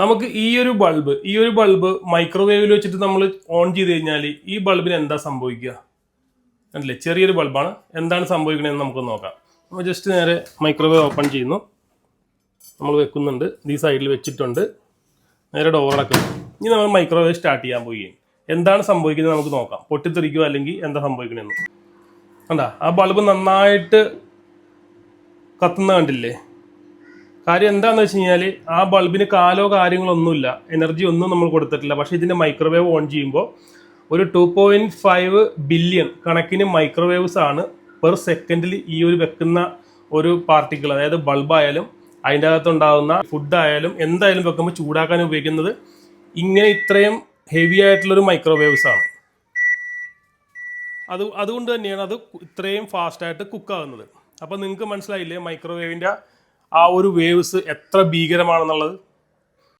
നമുക്ക് ഈ ഒരു ബൾബ് മൈക്രോവേവിൽ വെച്ചിട്ട് നമ്മൾ ഓൺ ചെയ്ത് കഴിഞ്ഞാൽ ഈ ബൾബിന് എന്താ സംഭവിക്കുക? അല്ലേ, ചെറിയൊരു ബൾബാണ്. എന്താണ് സംഭവിക്കണമെന്ന് നമുക്ക് നോക്കാം. നമ്മൾ ജസ്റ്റ് നേരെ മൈക്രോവേവ് ഓപ്പൺ ചെയ്യുന്നു, നമ്മൾ വെക്കുന്നുണ്ട്, ഈ സൈഡിൽ വെച്ചിട്ടുണ്ട്, നേരെ ഡോർ അടക്കുന്നു. ഇനി നമ്മൾ മൈക്രോവേവ് സ്റ്റാർട്ട് ചെയ്യാൻ പോവുകയും എന്താണ് സംഭവിക്കുന്നത് നമുക്ക് നോക്കാം. പൊട്ടിത്തെറിക്കുക അല്ലെങ്കിൽ എന്താ സംഭവിക്കണമെന്ന് കണ്ടാ. ആ ബൾബ് നന്നായിട്ട് കത്തുന്ന കണ്ടില്ലേ? കാര്യം എന്താണെന്ന് വെച്ച് കഴിഞ്ഞാൽ ആ ബൾബിന് കാലോ കാര്യങ്ങളൊന്നുമില്ല, എനർജി ഒന്നും നമ്മൾ കൊടുത്തിട്ടില്ല. പക്ഷേ ഇതിൻ്റെ മൈക്രോവേവ് ഓൺ ചെയ്യുമ്പോൾ ഒരു 2.5 ബില്യൺ കണക്കിന് മൈക്രോവേവ്സ് ആണ് പെർ സെക്കൻഡിൽ ഈ ഒരു വെക്കുന്ന ഒരു പാർട്ടിക്കിൾ, അതായത് ബൾബായാലും അതിൻ്റെ അകത്തുണ്ടാകുന്ന ഫുഡായാലും എന്തായാലും വെക്കുമ്പോൾ ചൂടാക്കാൻ ഉപയോഗിക്കുന്നത് ഇങ്ങനെ ഇത്രയും ഹെവി ആയിട്ടുള്ളൊരു മൈക്രോവേവ്സ് ആണ്. അതുകൊണ്ട് തന്നെയാണ് അത് ഇത്രയും ഫാസ്റ്റായിട്ട് കുക്കാവുന്നത്. അപ്പോൾ നിങ്ങൾക്ക് മനസ്സിലായില്ലേ മൈക്രോവേവിൻ്റെ ആ ഒരു വേവ്സ് എത്ര ഭീകരമാണെന്നുള്ളത്?